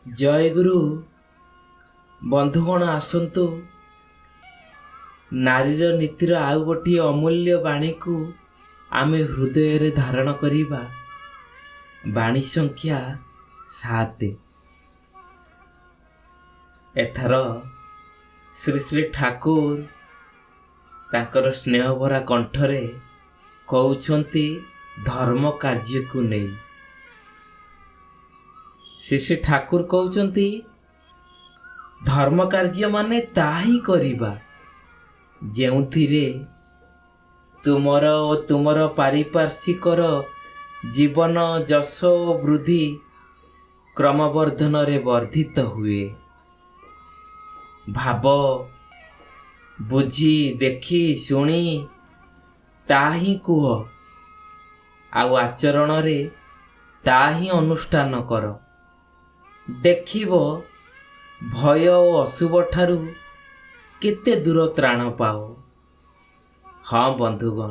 ଜୟ ଗୁରୁ। ବନ୍ଧୁଗଣ ଆସନ୍ତୁ, ନାରୀର ନୀତିର ଆଉ ଗୋଟିଏ ଅମୂଲ୍ୟ ବାଣୀକୁ ଆମେ ହୃଦୟରେ ଧାରଣ କରିବା। ବାଣୀ ସଂଖ୍ୟା 7। ଏଥର ଶ୍ରୀ ଶ୍ରୀ ଠାକୁର ତାଙ୍କର ସ୍ନେହଭରା କଣ୍ଠରେ କହୁଛନ୍ତି ଧର୍ମ କାର୍ଯ୍ୟକୁ ନେଇ। ଶ୍ରୀ ଶ୍ରୀ ଠାକୁର କହୁଛନ୍ତି ଧର୍ମ କାର୍ଯ୍ୟ ମାନେ ତାହା ହିଁ କରିବା ଯେଉଁଥିରେ ତୁମର ଓ ତୁମର ପାରିପାର୍ଶ୍ୱିକର ଜୀବନ ଯଶ ଓ ବୃଦ୍ଧି କ୍ରମବର୍ଦ୍ଧନରେ ବର୍ଦ୍ଧିତ ହୁଏ। ଭାବ, ବୁଝି, ଦେଖି, ଶୁଣି ତାହା ହିଁ କୁହ, ଆଉ ଆଚରଣରେ ତାହା ହିଁ ଅନୁଷ୍ଠାନ କର। ଦେଖିବ ଭୟ ଓ ଅଶୁଭ ଠାରୁ କେତେ ଦୂର ତ୍ରାଣ ପାଅ। ହଁ ବନ୍ଧୁଗଣ,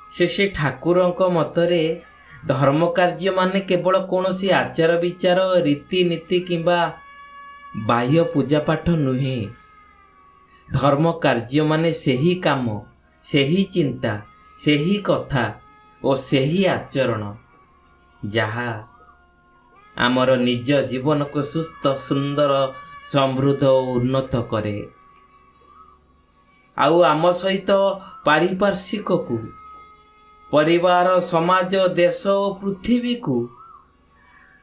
ଶ୍ରୀ ଠାକୁରଙ୍କ ମତରେ ଧର୍ମ କାର୍ଯ୍ୟ ମାନେ କେବଳ କୌଣସି ଆଚାର ବିଚାର, ରୀତିନୀତି କିମ୍ବା ବାହ୍ୟ ପୂଜାପାଠ ନୁହେଁ। ଧର୍ମ କାର୍ଯ୍ୟ ମାନେ ସେହି କାମ, ସେହି ଚିନ୍ତା, ସେହି କଥା ଓ ସେହି ଆଚରଣ ଯାହା ଆମର ନିଜ ଜୀବନକୁ ସୁସ୍ଥ, ସୁନ୍ଦର, ସମୃଦ୍ଧ ଓ ଉନ୍ନତ କରେ, ଆଉ ଆମ ସହିତ ପାରିପାର୍ଶ୍ୱିକକୁ, ପରିବାର, ସମାଜ, ଦେଶ ଓ ପୃଥିବୀକୁ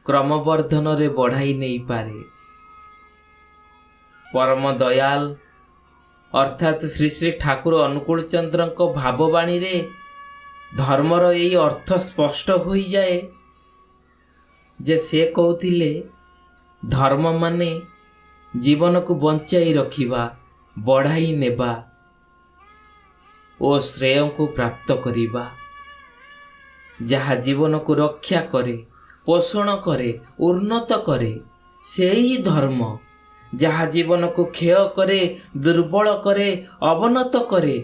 କ୍ରମବର୍ଦ୍ଧନରେ ବଢ଼ାଇ ନେଇପାରେ। ପରମ ଦୟାଲ ଅର୍ଥାତ୍ ଶ୍ରୀ ଶ୍ରୀ ଠାକୁର ଅନୁକୂଳ ଚନ୍ଦ୍ରଙ୍କ ଭାବବାଣୀରେ ଧର୍ମର ଏହି ଅର୍ଥ ସ୍ପଷ୍ଟ ହୋଇଯାଏ ଯେ ସେ କହୁଥିଲେ ଧର୍ମ ମାନେ ଜୀବନକୁ ବଞ୍ଚାଇ ରଖିବା, ବଢ଼ାଇ ନେବା ଓ ଶ୍ରେୟଙ୍କୁ ପ୍ରାପ୍ତ କରିବା। ଯାହା ଜୀବନକୁ ରକ୍ଷା କରେ, ପୋଷଣ କରେ, ଉନ୍ନତ କରେ ସେହି ଧର୍ମ। ଯାହା ଜୀବନକୁ କ୍ଷୟ କରେ, ଦୁର୍ବଳ କରେ, ଅବନତ କରେ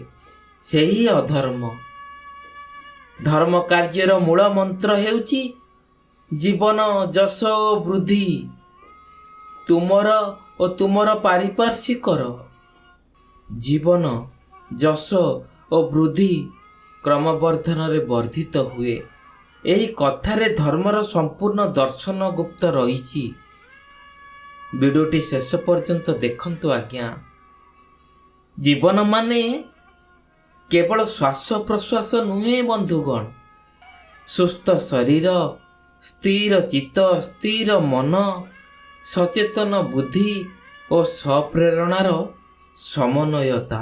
ସେହି ଅଧର୍ମ। ଧର୍ମ କାର୍ଯ୍ୟର ମୂଳ ମନ୍ତ୍ର ହେଉଛି ଜୀବନ, ଯଶ ଓ ବୃଦ୍ଧି ତୁମର ଓ ତୁମର ପାରିପାର୍ଶ୍ୱିକର। ଜୀବନ, ଯଶ ଓ ବୃଦ୍ଧି କ୍ରମବର୍ଦ୍ଧନରେ ବର୍ଦ୍ଧିତ ହୁଏ। ଏହି କଥାରେ ଧର୍ମର ସମ୍ପୂର୍ଣ୍ଣ ଦର୍ଶନ ଗୁପ୍ତ ରହିଛି। ଭିଡ଼ିଓଟି ଶେଷ ପର୍ଯ୍ୟନ୍ତ ଦେଖନ୍ତୁ ଆଜ୍ଞା। ଜୀବନ ମାନେ କେବଳ ଶ୍ୱାସ ପ୍ରଶ୍ୱାସ ନୁହେଁ ବନ୍ଧୁଗଣ। ସୁସ୍ଥ ଶରୀର, ସ୍ଥିର ଚିତ୍ତ, ସ୍ଥିର ମନ, ସଚେତନ ବୁଦ୍ଧି ଓ ସପ୍ରେରଣାର ସମନ୍ୱୟତା।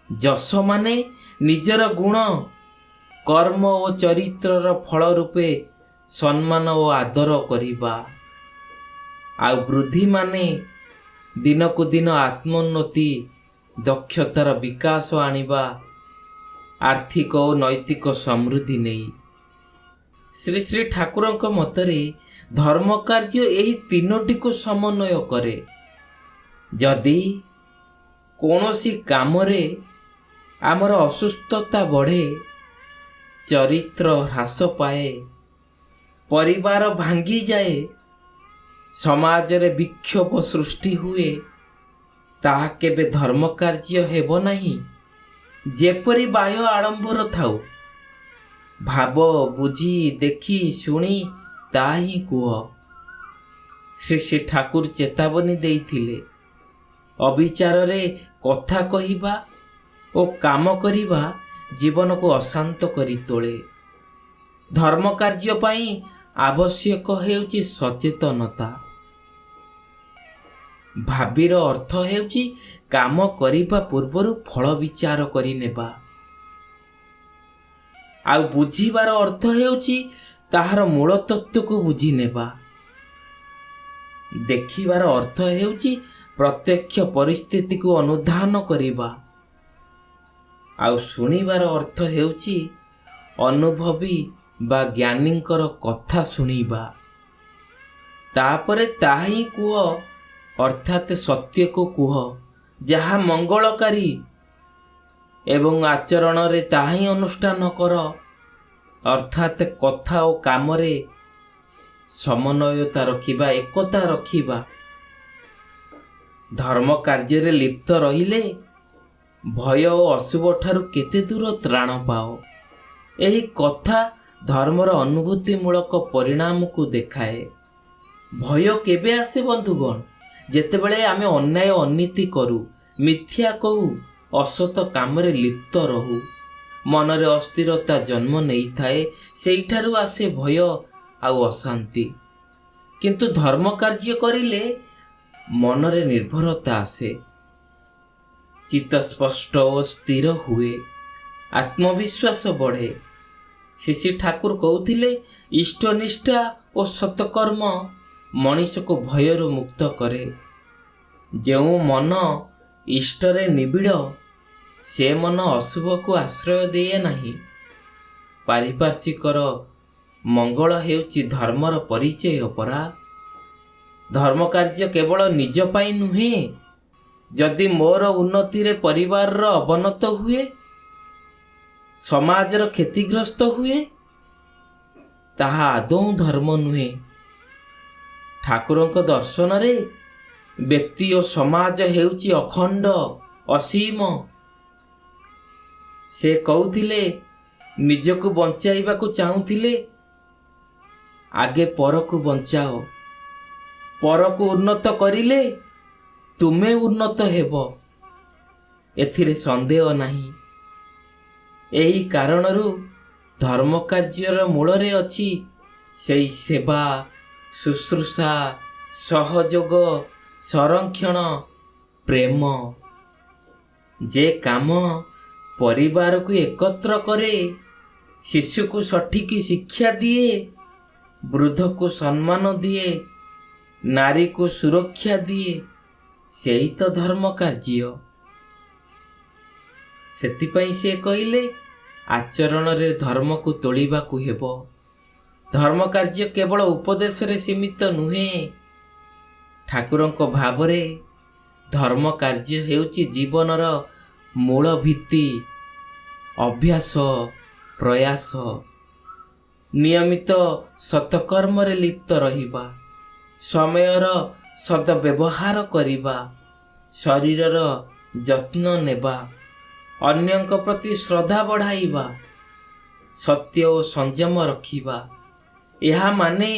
ଯଶ ମାନେ ନିଜର ଗୁଣ, କର୍ମ ଓ ଚରିତ୍ରର ଫଳ ରୂପେ ସମ୍ମାନ ଓ ଆଦର କରିବା। ଆଉ ବୃଦ୍ଧି ମାନେ ଦିନକୁ ଦିନ ଆତ୍ମୋନ୍ନତି, ଦକ୍ଷତାର ବିକାଶ ଆଣିବା, ଆର୍ଥିକ ଓ ନୈତିକ ସମୃଦ୍ଧି ନେଇ। ଶ୍ରୀ ଶ୍ରୀ ଠାକୁରଙ୍କ ମତରେ ଧର୍ମ କାର୍ଯ୍ୟ ଏହି ତିନୋଟିକୁ ସମନ୍ୱୟ କରେ। ଯଦି କୌଣସି କାମରେ ଆମର ଅସୁସ୍ଥତା ବଢ଼େ, ଚରିତ୍ର ହ୍ରାସ ପାଏ, ପରିବାର ଭାଙ୍ଗିଯାଏ, ସମାଜରେ ବିକ୍ଷୋଭ ସୃଷ୍ଟି ହୁଏ, ତାହା କେବେ ଧର୍ମ କାର୍ଯ୍ୟ ହେବ ନାହିଁ। ଯେପରି ବାହ୍ୟ ଆଡ଼ମ୍ବର ଥାଉ, ଭାବ, ବୁଝି, ଦେଖି, ଶୁଣି ତାହା ହିଁ କୁହ। ଶ୍ରୀ ଶ୍ରୀ ଠାକୁର ଚେତାବନୀ ଦେଇଥିଲେ ଅବିଚାରରେ କଥା କହିବା ଓ କାମ କରିବା ଜୀବନକୁ ଅଶାନ୍ତ କରି ତୋଳେ। ଧର୍ମ କାର୍ଯ୍ୟ ପାଇଁ ଆବଶ୍ୟକ ହେଉଛି ସଚେତନତା। ଭାବିର ଅର୍ଥ ହେଉଛି କାମ କରିବା ପୂର୍ବରୁ ଫଳ ବିଚାର କରି ନେବା। ଆଉ ବୁଝିବାର ଅର୍ଥ ହେଉଛି ତାହାର ମୂଳ ତତ୍ତ୍ୱକୁ ବୁଝି ନେବା। ଦେଖିବାର ଅର୍ଥ ହେଉଛି ପ୍ରତ୍ୟକ୍ଷ ପରିସ୍ଥିତିକୁ ଅନୁଧ୍ୟାନ କରିବା। ଆଉ ଶୁଣିବାର ଅର୍ଥ ହେଉଛି ଅନୁଭବୀ ବା ଜ୍ଞାନୀଙ୍କର କଥା ଶୁଣିବା। ତାପରେ ତାହା ହିଁ କୁହ, ଅର୍ଥାତ୍ ସତ୍ୟକୁ କୁହ ଯାହା ମଙ୍ଗଳକାରୀ, ଏବଂ ଆଚରଣରେ ତାହା ହିଁ ଅନୁଷ୍ଠାନ କର, ଅର୍ଥାତ୍ କଥା ଓ କାମରେ ସମନ୍ୱୟତା ରଖିବା, ଏକତା ରଖିବା। ଧର୍ମ କାର୍ଯ୍ୟରେ ଲିପ୍ତ ରହିଲେ ଭୟ ଓ ଅଶୁଭ ଠାରୁ କେତେ ଦୂର ତ୍ରାଣ ପାଅ। ଏହି କଥା ଧର୍ମର ଅନୁଭୂତିମୂଳକ ପରିଣାମକୁ ଦେଖାଏ। ଭୟ କେବେ ଆସେ ବନ୍ଧୁଗଣ? ଯେତେବେଳେ ଆମେ ଅନ୍ୟାୟ ଅନୀତି କରୁ, ମିଥ୍ୟା କହୁ, ଅସତ କାମରେ ଲିପ୍ତ ରହୁ, ମନରେ ଅସ୍ଥିରତା ଜନ୍ମ ନେଇଥାଏ। ସେଇଠାରୁ ଆସେ ଭୟ ଆଉ ଅଶାନ୍ତି। କିନ୍ତୁ ଧର୍ମ କାର୍ଯ୍ୟ କରିଲେ ମନରେ ନିର୍ଭରତା ଆସେ, ଚିତ୍ତ ସ୍ପଷ୍ଟ ଓ ସ୍ଥିର ହୁଏ, ଆତ୍ମବିଶ୍ୱାସ ବଢ଼େ। ଶ୍ରୀ ଠାକୁର କହୁଥିଲେ, ଇଷ୍ଟନିଷ୍ଠା ଓ ସତକର୍ମ ମଣିଷକୁ ଭୟରୁ ମୁକ୍ତ କରେ। ଯେଉଁ ମନ ଇଷ୍ଟରେ ନିବିଡ଼, ସେ ମନ ଅଶୁଭକୁ ଆଶ୍ରୟ ଦିଏ ନାହିଁ। ପାରିପାର୍ଶ୍ୱିକର ମଙ୍ଗଳ ହେଉଛି ଧର୍ମର ପରିଚୟ ପରା। ଧର୍ମ କାର୍ଯ୍ୟ କେବଳ ନିଜ ପାଇଁ ନୁହେଁ। ଯଦି ମୋର ଉନ୍ନତିରେ ପରିବାରର ଅବନତ ହୁଏ, ସମାଜର କ୍ଷତିଗ୍ରସ୍ତ ହୁଏ, ତାହା ଆଦୌ ଧର୍ମ ନୁହେଁ। ଠାକୁରଙ୍କ ଦର୍ଶନରେ ବ୍ୟକ୍ତି ଓ ସମାଜ ହେଉଛି ଅଖଣ୍ଡ, ଅସୀମ। ସେ କହୁଥିଲେ, ନିଜକୁ ବଞ୍ଚାଇବାକୁ ଚାହୁଁଥିଲେ ଆଗେ ପରକୁ ବଞ୍ଚାଅ। ପରକୁ ଉନ୍ନତ କରିଲେ ତୁମେ ଉନ୍ନତ ହେବ, ଏଥିରେ ସନ୍ଦେହ ନାହିଁ। ଏହି କାରଣରୁ ଧର୍ମ କାର୍ଯ୍ୟର ମୂଳରେ ଅଛି ସେଇ ସେବା, ଶୁଶ୍ରୂଷା, ସହଯୋଗ, ସଂରକ୍ଷଣ, ପ୍ରେମ। ଯେ କାମ ପରିବାରକୁ ଏକତ୍ର କରେ, ଶିଶୁକୁ ସଠିକ୍ ଶିକ୍ଷା ଦିଏ, ବୃଦ୍ଧକୁ ସମ୍ମାନ ଦିଏ, ନାରୀକୁ ସୁରକ୍ଷା ଦିଏ, ସେହି ତ ଧର୍ମ କାର୍ଯ୍ୟ। ସେଥିପାଇଁ ସେ କହିଲେ, ଆଚରଣରେ ଧର୍ମକୁ ତୋଳିବାକୁ ହେବ। ଧର୍ମ କାର୍ଯ୍ୟ କେବଳ ଉପଦେଶରେ ସୀମିତ ନୁହେଁ। ଠାକୁରଙ୍କ ଭାବରେ ଧର୍ମ କାର୍ଯ୍ୟ ହେଉଛି ଜୀବନର ମୂଳ ଭିତ୍ତି। ଅଭ୍ୟାସ, ପ୍ରୟାସ, ନିୟମିତ ସତକର୍ମରେ ଲିପ୍ତ ରହିବା, ସମୟର ସଦବ୍ୟବହାର କରିବା, ଶରୀରର ଯତ୍ନ ନେବା, ଅନ୍ୟଙ୍କ ପ୍ରତି ଶ୍ରଦ୍ଧା ବଢ଼ାଇବା, ସତ୍ୟ ଓ ସଂଯମ ରଖିବା। ଏହା ମାନେ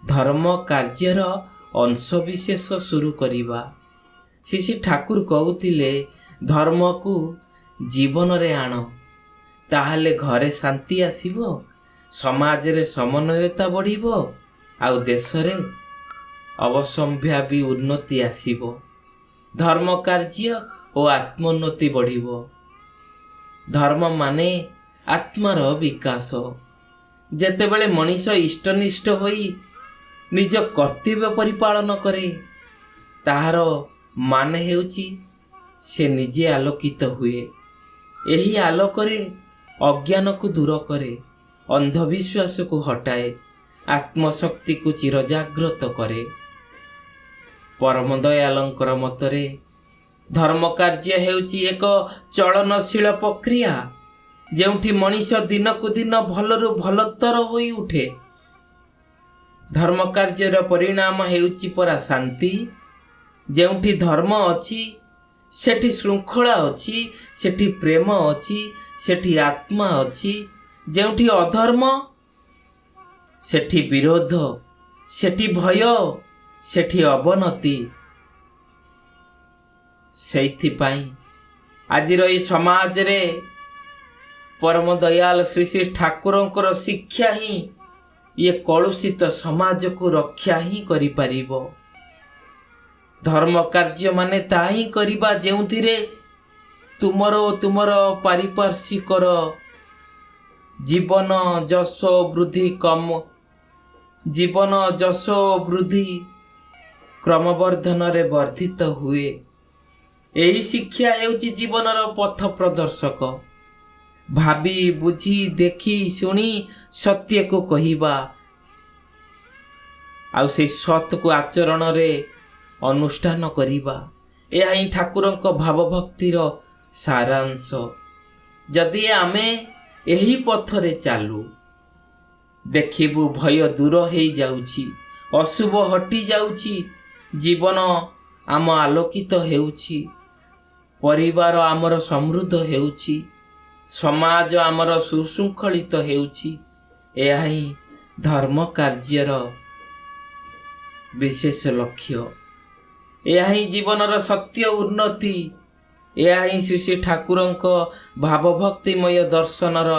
ଧର୍ମ କାର୍ଯ୍ୟର ଅଂଶବିଶେଷ ସୁରୁ କରିବା। ଶ୍ରୀ ଠାକୁର କହୁଥିଲେ, ଧର୍ମକୁ ଜୀବନରେ ଆଣ, ତାହେଲେ ଘରେ ଶାନ୍ତି ଆସିବ, ସମାଜରେ ସମନ୍ୱୟତା ବଢ଼ିବ, ଆଉ ଦେଶରେ ଅବଶ୍ୟମ୍ଭାବୀ ଉନ୍ନତି ଆସିବ। ଧର୍ମ କାର୍ଯ୍ୟ ଓ ଆତ୍ମୋନ୍ନତି ବଢ଼ିବ। ଧର୍ମ ମାନେ ଆତ୍ମାର ବିକାଶ। ଯେତେବେଳେ ମଣିଷ ଇଷ୍ଟନିଷ୍ଠ ହୋଇ ନିଜ କର୍ତ୍ତବ୍ୟ ପରିପାଳନ କରେ, ତାହାର ମାନେ ହେଉଛି ସେ ନିଜେ ଆଲୋକିତ ହୁଏ। ଏହି ଆଲୋକରେ ଅଜ୍ଞାନକୁ ଦୂର କରେ, ଅନ୍ଧବିଶ୍ୱାସକୁ ହଟାଏ, ଆତ୍ମଶକ୍ତିକୁ ଚିରଜାଗ୍ରତ କରେ। ପରମ ଦୟାଳଙ୍କର ମତରେ ଧର୍ମ କାର୍ଯ୍ୟ ହେଉଛି ଏକ ଚଳନଶୀଳ ପ୍ରକ୍ରିୟା, ଯେଉଁଠି ମଣିଷ ଦିନକୁ ଦିନ ଭଲରୁ ଭଲତର ହୋଇ ଉଠେ। ଧର୍ମ କାର୍ଯ୍ୟର ପରିଣାମ ହେଉଛି ପରା ଶାନ୍ତି। ଯେଉଁଠି ଧର୍ମ ଅଛି ସେଠି ଶୃଙ୍ଖଳା ଅଛି, ସେଠି ପ୍ରେମ ଅଛି, ସେଠି ଆତ୍ମା ଅଛି। ଯେଉଁଠି ଅଧର୍ମ ସେଠି ବିରୋଧ, ସେଠି ଭୟ, ସେଠି ଅବନତି। ସେଇଥିପାଇଁ ଆଜିର ଏହି ସମାଜରେ ପରମ ଦୟାଳ ଶ୍ରୀ ଶ୍ରୀ ଠାକୁରଙ୍କର ଶିକ୍ଷା ହିଁ ଏ କଳୁଷିତ ସମାଜକୁ ରକ୍ଷା ହିଁ କରିପାରିବ। ଧର୍ମ କାର୍ଯ୍ୟ ମାନେ ତାହା ହିଁ କରିବା ଯେଉଁଥିରେ ତୁମର ଓ ତୁମର ପାରିପାର୍ଶ୍ୱିକର ଜୀବନ ଯଶ ବୃଦ୍ଧି କ୍ରମବର୍ଦ୍ଧନରେ ବର୍ଦ୍ଧିତ ହୁଏ। ଏହି ଶିକ୍ଷା ହେଉଛି ଜୀବନର ପଥ ପ୍ରଦର୍ଶକ। ଭାବି ବୁଝି ଦେଖି ଶୁଣି ସତ୍ୟକୁ କହିବା, ଆଉ ସେହି ସତ୍କୁ ଆଚରଣରେ ଅନୁଷ୍ଠାନ କରିବା, ଏହା ହିଁ ଠାକୁରଙ୍କ ଭାବଭକ୍ତିର ସାରାଂଶ। ଯଦି ଆମେ ଏହି ପଥରେ ଚାଲୁ, ଦେଖିବୁ ଭୟ ଦୂର ହେଇଯାଉଛି, ଅଶୁଭ ହଟି ଯାଉଛି, ଜୀବନ ଆମ ଆଲୋକିତ ହେଉଛି, ପରିବାର ଆମର ସମୃଦ୍ଧ ହେଉଛି, ସମାଜ ଆମର ସୁଶୃଙ୍ଖଳିତ ହେଉଛି। ଏହା ହିଁ ଧର୍ମ କାର୍ଯ୍ୟର ବିଶେଷ ଲକ୍ଷ୍ୟ। ଏହା ହିଁ ଜୀବନର ସତ୍ୟ ଉନ୍ନତି। ଏହା ହିଁ ଶ୍ରୀ ଶ୍ରୀ ଠାକୁରଙ୍କ ଭାବଭକ୍ତିମୟ ଦର୍ଶନର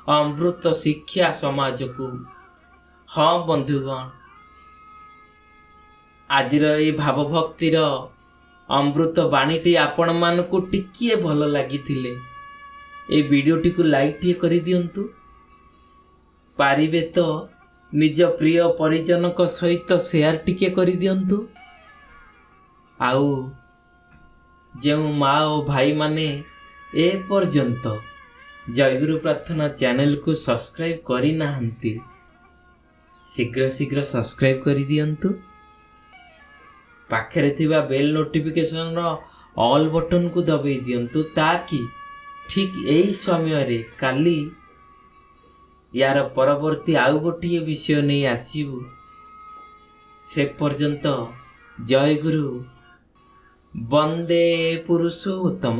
ଅମୃତ ଶିକ୍ଷା ସମାଜକୁ। ହଁ ବନ୍ଧୁଗଣ, ଆଜିର ଏହି ଭାବଭକ୍ତିର ଅମୃତ ବାଣୀଟି ଆପଣମାନଙ୍କୁ ଟିକିଏ ଭଲ ଲାଗିଥିଲେ এই ଭିଡ଼ିଓଟିକୁ ଲାଇକ୍ ଟିଏ କରିଦିଅନ୍ତୁ। ପାରିବେ ତ ନିଜ ପ୍ରିୟ ପରିଜନଙ୍କ ସହିତ ସେୟାର ଟିକେ କରିଦିଅନ୍ତୁ। ଆଉ ଯେଉଁ ମା ଓ ଭାଇମାନେ ଏପର୍ଯ୍ୟନ୍ତ ଜୟଗୁରୁ ପ୍ରାର୍ଥନା ଚ୍ୟାନେଲକୁ ସବସ୍କ୍ରାଇବ୍ କରିନାହାନ୍ତି, ଶୀଘ୍ର ସବସ୍କ୍ରାଇବ୍ କରିଦିଅନ୍ତୁ। ପାଖରେ ଥିବା ବେଲ୍ ନୋଟିଫିକେସନର ଅଲ୍ ବଟନକୁ ଦବାଇ ଦିଅନ୍ତୁ, ତାକି ଠିକ୍ ଏହି ସମୟରେ କାଲି ୟାର ପରବର୍ତ୍ତୀ ଆଉ ଗୋଟିଏ ବିଷୟ ନେଇ ଆସିବୁ। ସେ ପର୍ଯ୍ୟନ୍ତ ଜୟ ଗୁରୁ, ବନ୍ଦେ ପୁରୁଷୋତ୍ତମ।